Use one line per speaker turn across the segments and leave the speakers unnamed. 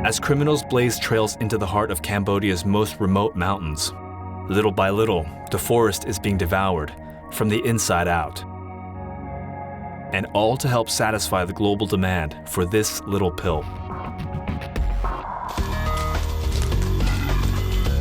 As criminals blaze trails into the heart of Cambodia's most remote mountains, little by little, the forest is being devoured from the inside out. And all to help satisfy the global demand for this little pill.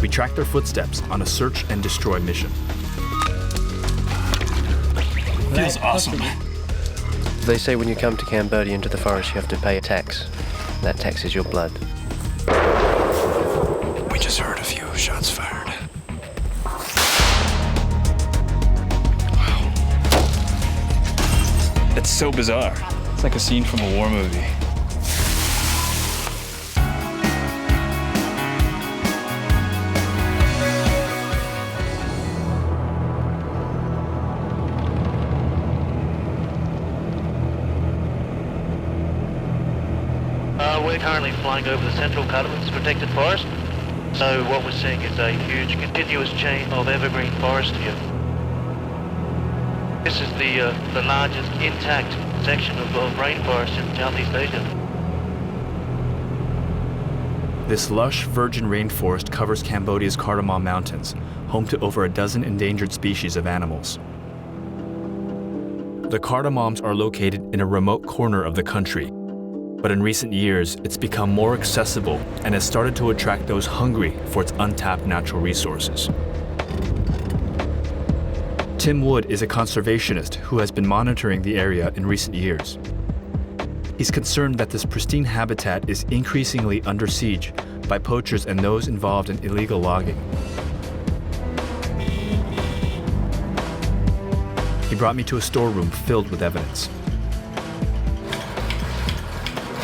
We track their footsteps on a search and destroy mission.
Feels awesome.
They say when you come to Cambodia into the forest, you have to pay a tax. That tax is your blood.
We just heard a few shots fired. Wow. It's so bizarre. It's like a scene from a war movie.
We're currently flying over the central Cardamom's protected forest. So what we're seeing is a huge continuous chain of evergreen forest here. This is the largest intact section of rainforest in Southeast Asia.
This lush, virgin rainforest covers Cambodia's Cardamom Mountains, home to over a dozen endangered species of animals. The Cardamoms are located in a remote corner of the country, but in recent years, it's become more accessible and has started to attract those hungry for its untapped natural resources. Tim Wood is a conservationist who has been monitoring the area in recent years. He's concerned that this pristine habitat is increasingly under siege by poachers and those involved in illegal logging. He brought me to a storeroom filled with evidence.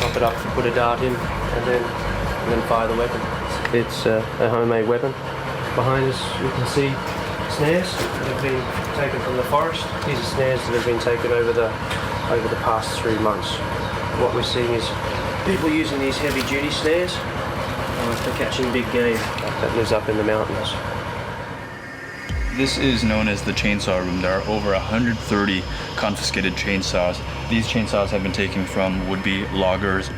Pop it up, put a dart in, and then fire the weapon. It's a homemade weapon. Behind us, you can see snares that have been taken from the forest. These are snares that have been taken over the past 3 months. What we're seeing is people using these heavy-duty snares for catching big game that lives up in the mountains.
This is known as the chainsaw room. There are over 130 confiscated chainsaws. These chainsaws have been taken from would-be loggers.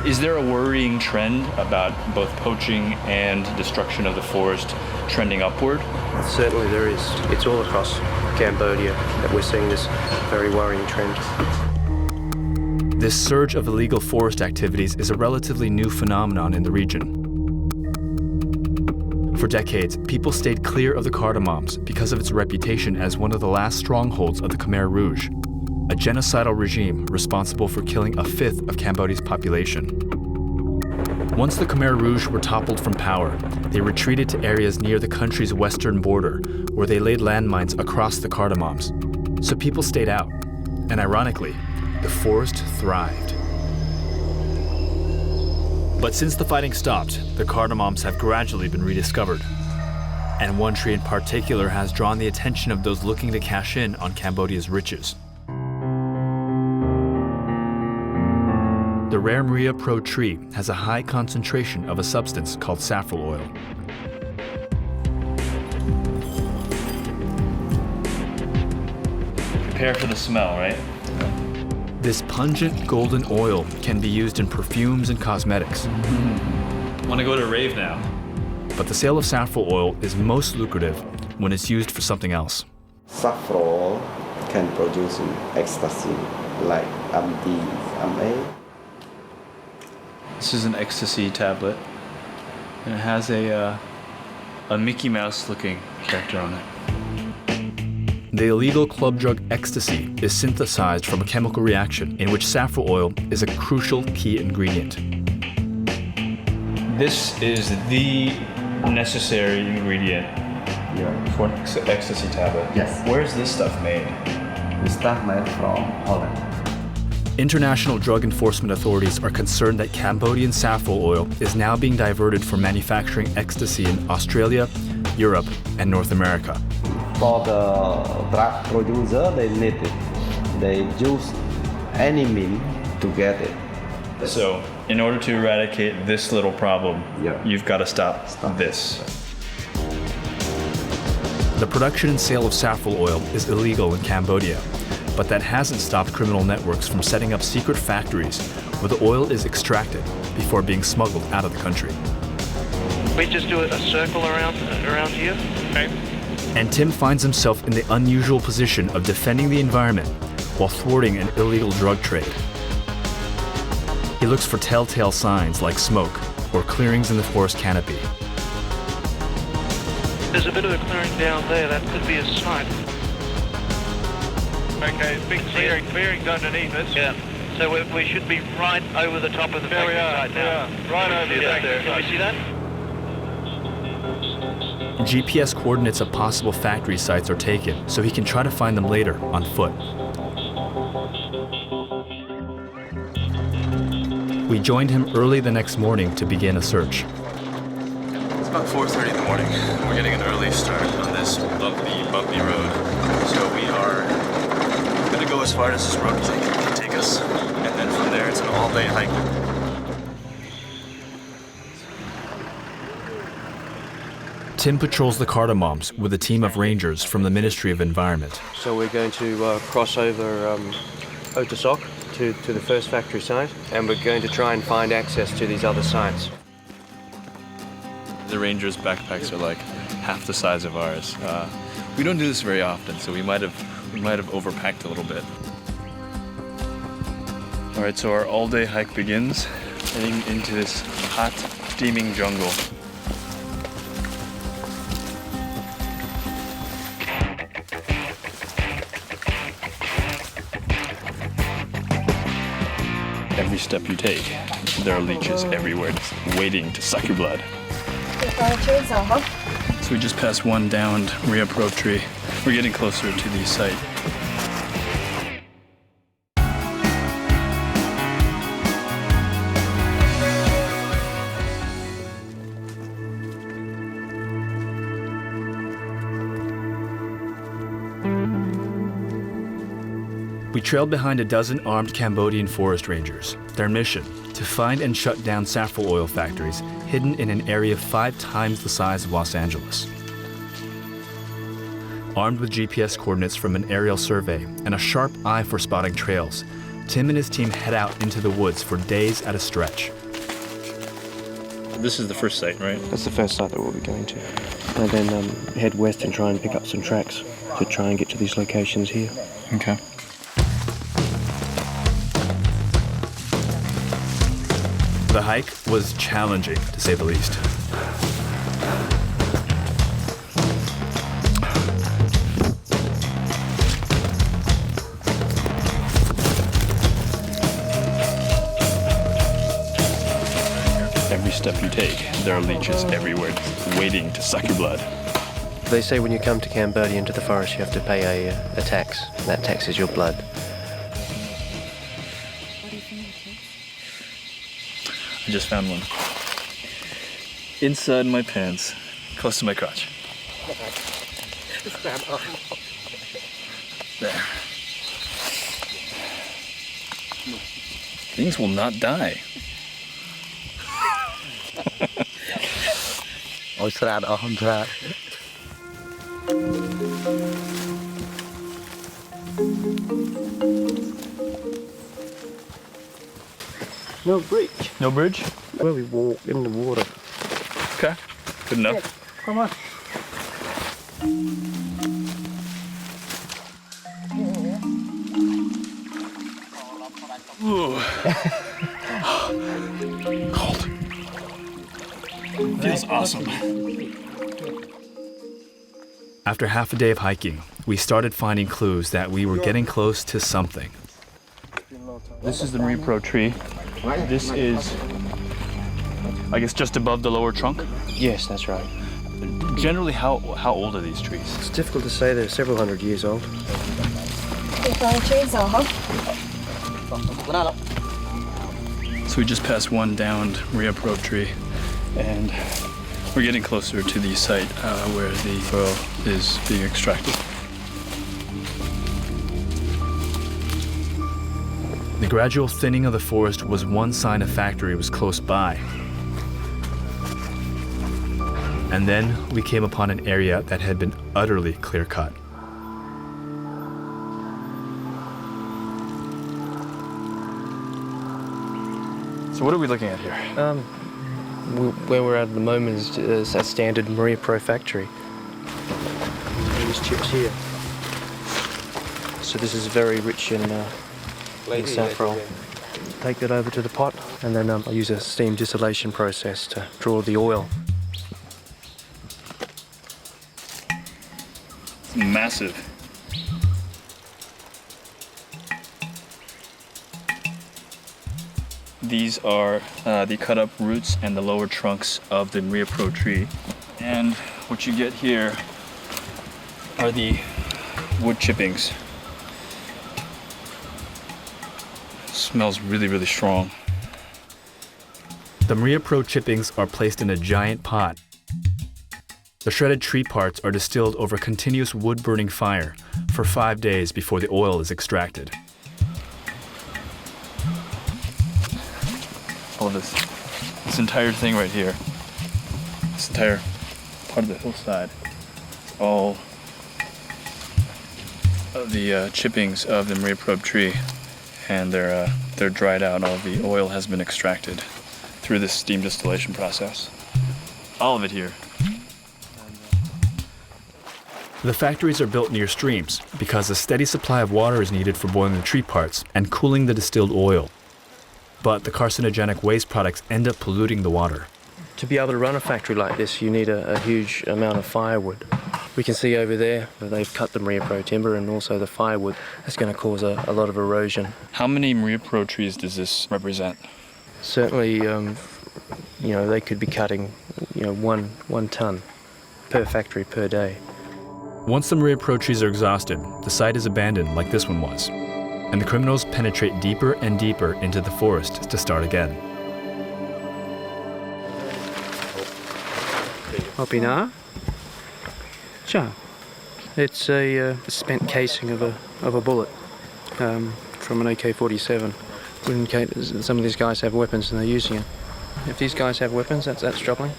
Is there a worrying trend about both poaching and destruction of the forest trending upward?
Certainly there is. It's all across Cambodia that we're seeing this very worrying trend.
This surge of illegal forest activities is a relatively new phenomenon in the region. For decades, people stayed clear of the Cardamoms because of its reputation as one of the last strongholds of the Khmer Rouge, a genocidal regime responsible for killing a fifth of Cambodia's population. Once the Khmer Rouge were toppled from power, they retreated to areas near the country's western border, where they laid landmines across the Cardamoms. So people stayed out, and ironically, the forest thrived. But since the fighting stopped, the Cardamoms have gradually been rediscovered. And one tree in particular has drawn the attention of those looking to cash in on Cambodia's riches. The rare Maria Pro tree has a high concentration of a substance called saffron oil.
Prepare for the smell, right?
This pungent golden oil can be used in perfumes and cosmetics.
Want to go to a rave now?
But the sale of saffron oil is most lucrative when it's used for something else.
Saffron can produce ecstasy like MD, MA.
This is an ecstasy tablet, and it has a Mickey Mouse looking character on it.
The illegal club drug ecstasy is synthesized from a chemical reaction in which saffron oil is a crucial key ingredient.
This is the necessary ingredient for an ecstasy tablet.
Yes.
Where is this stuff made?
This stuff made from Holland.
International drug enforcement authorities are concerned that Cambodian saffron oil is now being diverted for manufacturing ecstasy in Australia, Europe, and North America.
For the drug producer, they need it. They use any means to get it.
So, in order to eradicate this little problem, you've got to stop this.
The production and sale of saffron oil is illegal in Cambodia, but that hasn't stopped criminal networks from setting up secret factories where the oil is extracted before being smuggled out of the country.
We just do a circle around here. Okay.
And Tim finds himself in the unusual position of defending the environment while thwarting an illegal drug trade. He looks for telltale signs like smoke or clearings in the forest canopy.
There's a bit of a clearing down there. That could be a site. Okay, big clearings underneath us. Yeah. So we should be right over the top of the factory site now. Right over there. Can we see that?
GPS coordinates of possible factory sites are taken so he can try to find them later on foot. We joined him early the next morning to begin a search.
It's about 4:30 in the morning. We're getting an early start on this bumpy road. So we are going to go as far as this road can take us. And then from there, it's an all-day hike.
Tim patrols the cardamoms with a team of rangers from the Ministry of Environment.
So we're going to cross over Otasok to the first factory site, and we're going to try and find access to these other sites.
The rangers' backpacks are like half the size of ours. We don't do this very often, so we might have overpacked a little bit. All right, so our all-day hike begins, heading into this hot, steaming jungle. Every step you take, there are leeches everywhere just waiting to suck your blood. So we just passed one downed Riaprop tree. We're getting closer to the site.
We trailed behind a dozen armed Cambodian forest rangers. Their mission, to find and shut down saffron oil factories hidden in an area 5 times the size of Los Angeles. Armed with GPS coordinates from an aerial survey and a sharp eye for spotting trails, Tim and his team head out into the woods for days at a stretch.
This is the first site, right?
That's the first site that we'll be going to. And then head west and try and pick up some tracks to try and get to these locations here.
Okay.
The hike was challenging, to say the least.
Every step you take, there are leeches everywhere waiting to suck your blood.
They say when you come to Cambodia into the forest, you have to pay a tax. And that tax is your blood.
I just found one. Inside my pants, close to my crotch. There. Things will not die.
No bridge.
No bridge?
Well, we walk in the water.
Okay, good enough.
Come on.
Ooh. Cold. Feels awesome.
After half a day of hiking, we started finding clues that we were getting close to something.
This is the Riaprop tree. This is, I guess, just above the lower trunk.
Yes, that's right.
Generally, how old are these trees?
It's difficult to say. They're several hundred years old.
So we just passed one downed Riaprop tree, and we're getting closer to the site where the oil is being extracted.
The gradual thinning of the forest was one sign a factory was close by. And then we came upon an area that had been utterly clear-cut.
So what are we looking at here?
Where we're at the moment is a standard Maria Pro factory. These chips here. So this is very rich in saffron. Take that over to the pot, and then I use a steam distillation process to draw the oil.
It's massive. These are the cut up roots and the lower trunks of the Maria Pro tree. And what you get here are the wood chippings. Smells really, really strong.
The Maria Pro chippings are placed in a giant pot. The shredded tree parts are distilled over a continuous wood-burning fire for 5 days before the oil is extracted.
All of this entire thing right here, this entire part of the hillside, all of the chippings of the Maria Pro tree, and they're dried out. All of the oil has been extracted through this steam distillation process. All of it here.
The factories are built near streams because a steady supply of water is needed for boiling the tree parts and cooling the distilled oil. But the carcinogenic waste products end up polluting the water.
To be able to run a factory like this, you need a huge amount of firewood. We can see over there that they've cut the Maria Pro timber, and also the firewood. That's going to cause a lot of erosion.
How many Maria Pro trees does this represent?
Certainly, they could be cutting, one ton per factory per day.
Once the Maria Pro trees are exhausted, the site is abandoned like this one was, and the criminals penetrate deeper and deeper into the forest to start again.
Opina? Sure. It's a spent casing of a bullet from an AK-47. Would indicate that some of these guys have weapons and they're using it. If these guys have weapons, that's troubling.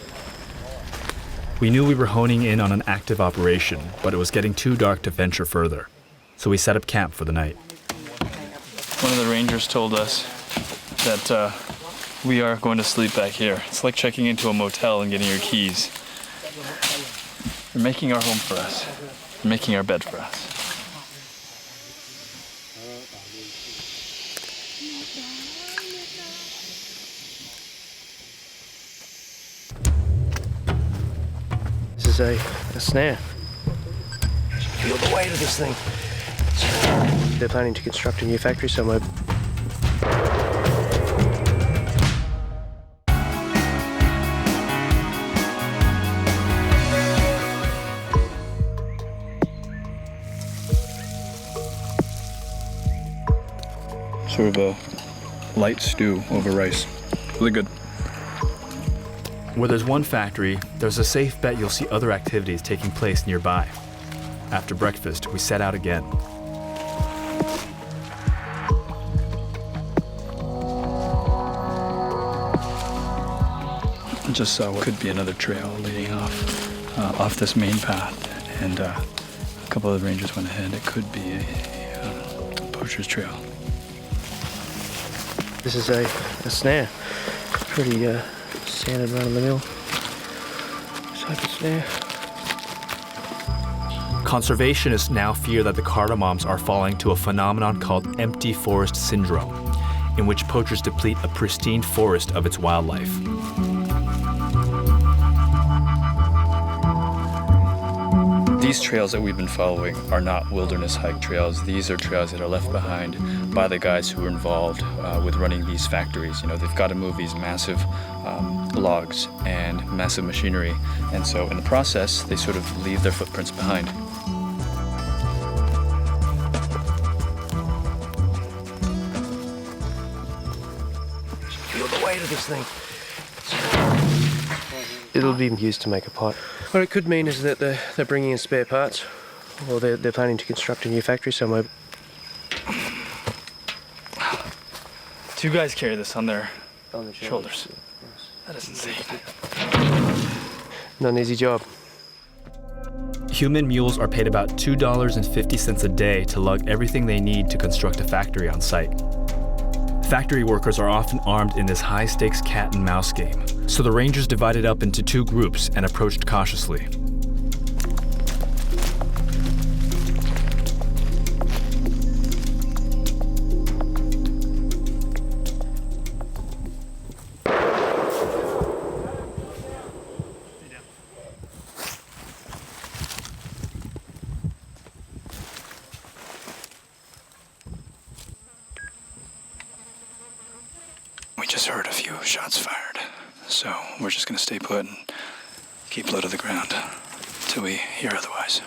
We knew we were honing in on an active operation, but it was getting too dark to venture further, so we set up camp for the night.
One of the rangers told us that we are going to sleep back here. It's like checking into a motel and getting your keys. They're making our home for us. They're making our bed for us.
This is a snare. Feel the weight of this thing. They're planning to construct a new factory somewhere.
Sort of a light stew over rice. Really good.
Where there's one factory, there's a safe bet you'll see other activities taking place nearby. After breakfast, we set out again.
I just saw what could be another trail leading off this main path, and a couple of the rangers went ahead. It could be a poacher's trail.
This is a snare. Pretty standard run-of-the-mill type of snare.
Conservationists now fear that the cardamoms are falling to a phenomenon called empty forest syndrome, in which poachers deplete a pristine forest of its wildlife.
These trails that we've been following are not wilderness hike trails. These are trails that are left behind by the guys who were involved with running these factories. You know, they've got to move these massive logs and massive machinery, and so in the process, they sort of leave their footprints behind.
Feel the weight of this thing. It'll be used to make a pot. What it could mean is that they're bringing in spare parts, or they're planning to construct a new factory somewhere.
Two guys carry this on their shoulders. That is insane.
Not an easy job.
Human mules are paid about $2.50 a day to lug everything they need to construct a factory on site. factory workers are often armed in this high-stakes cat and mouse game, so the Rangers divided up into two groups and approached cautiously.
We just heard a few shots fired, so we're just gonna stay put and keep low to the ground till we hear otherwise.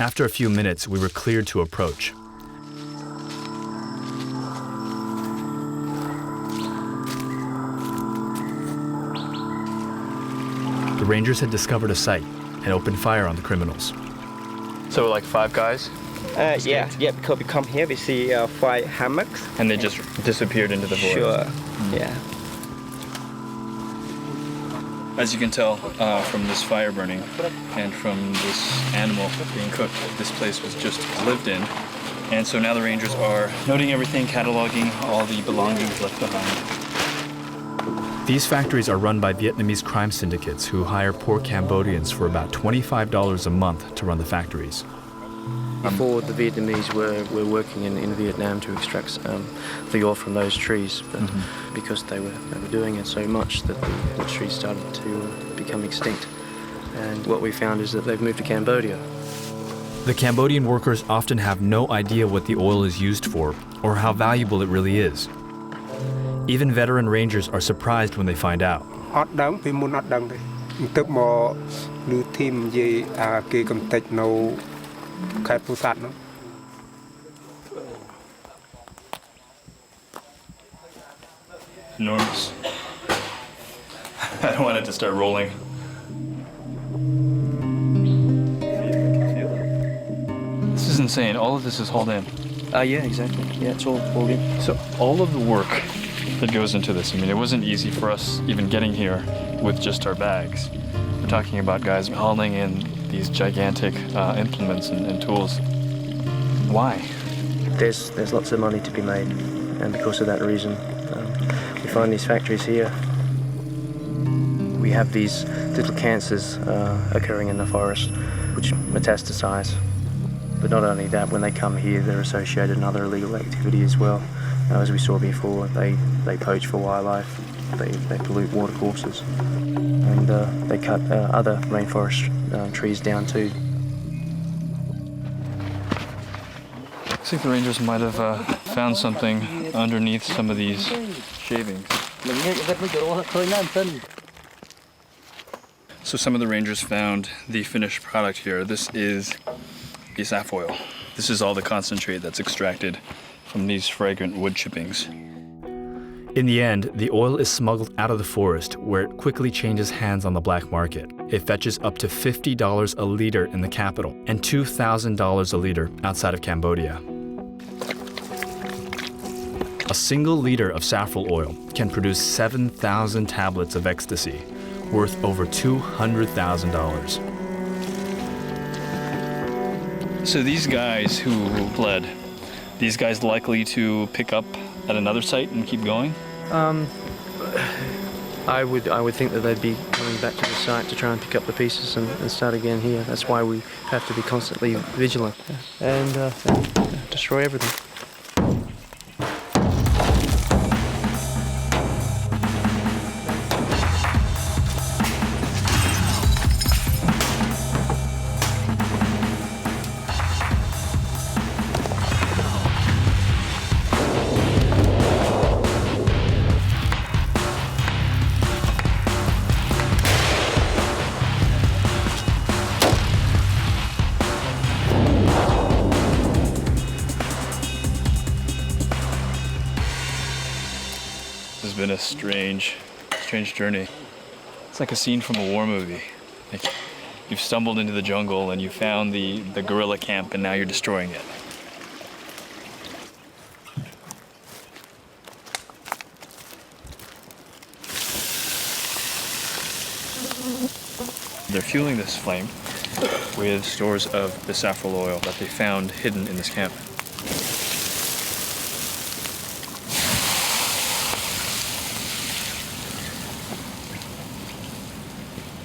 After a few minutes, we were cleared to approach. The Rangers had discovered a site and opened fire on the criminals.
So like 5 guys?
Yeah, because we come here, we see 5 hammocks.
And they just disappeared into the forest?
Sure, yeah.
As you can tell from this fire burning and from this animal being cooked, this place was just lived in. And so now the Rangers are noting everything, cataloging all the belongings left behind.
These factories are run by Vietnamese crime syndicates who hire poor Cambodians for about $25 a month to run the factories.
Before, the Vietnamese were working in Vietnam to extract the oil from those trees, but because they were doing it so much that the trees started to become extinct. And what we found is that they've moved to Cambodia.
The Cambodian workers often have no idea what the oil is used for or how valuable it really is. Even veteran rangers are surprised when they find out.
Enormous. I don't want it to start rolling. This is insane. All of this is hauled in.
Yeah, exactly. Yeah, it's all in.
So all of the work that goes into this, I mean, it wasn't easy for us even getting here with just our bags. We're talking about guys hauling in these gigantic implements and tools. Why?
There's lots of money to be made, and because of that reason, we find these factories here. We have these little cancers occurring in the forest, which metastasize. But not only that, when they come here, they're associated in other illegal activity as well. As we saw before, they poach for wildlife, they pollute watercourses, and they cut other rainforest trees down too.
I think the Rangers might have found something underneath some of these shavings. So some of the Rangers found the finished product here. This is the saf oil. This is all the concentrate that's extracted from these fragrant wood chippings.
In the end, the oil is smuggled out of the forest, where it quickly changes hands on the black market. It fetches up to $50 a liter in the capital and $2,000 a liter outside of Cambodia. A single liter of saffron oil can produce 7,000 tablets of ecstasy, worth over $200,000.
So these guys who fled, these guys likely to pick up at another site and keep going?
I would think that they'd be coming back to the site to try and pick up the pieces and start again here. That's why we have to be constantly vigilant and destroy everything.
This has been a strange journey. It's like a scene from a war movie. Like you've stumbled into the jungle and you found the guerrilla camp and now you're destroying it. They're fueling this flame with stores of the saffron oil that they found hidden in this camp.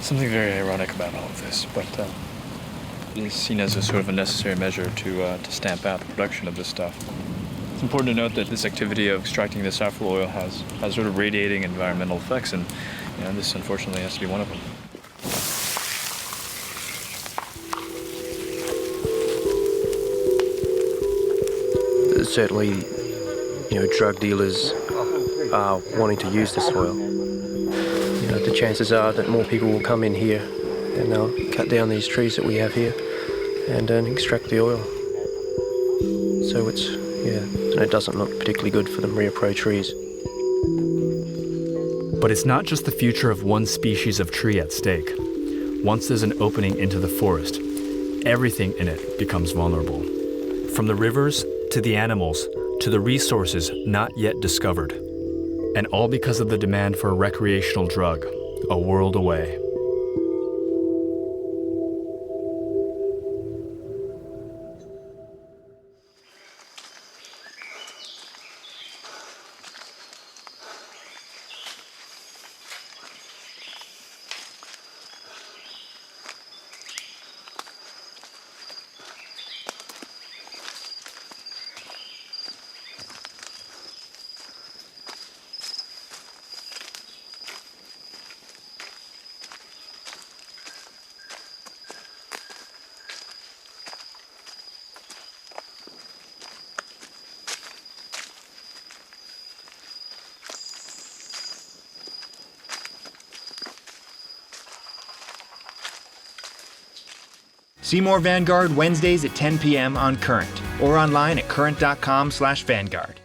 Something very ironic about all of this, but it is seen as a sort of a necessary measure to stamp out the production of this stuff. It's important to note that this activity of extracting the saffron oil has sort of radiating environmental effects, and this unfortunately has to be one of them.
Certainly, drug dealers are wanting to use this oil. The chances are that more people will come in here and they'll cut down these trees that we have here and extract the oil. So it doesn't look particularly good for the Rio Pro trees.
But it's not just the future of one species of tree at stake. Once there's an opening into the forest, everything in it becomes vulnerable. From the rivers to the animals to the resources not yet discovered. And all because of the demand for a recreational drug, a world away.
See more Vanguard Wednesdays at 10 p.m. on Current or online at current.com/Vanguard.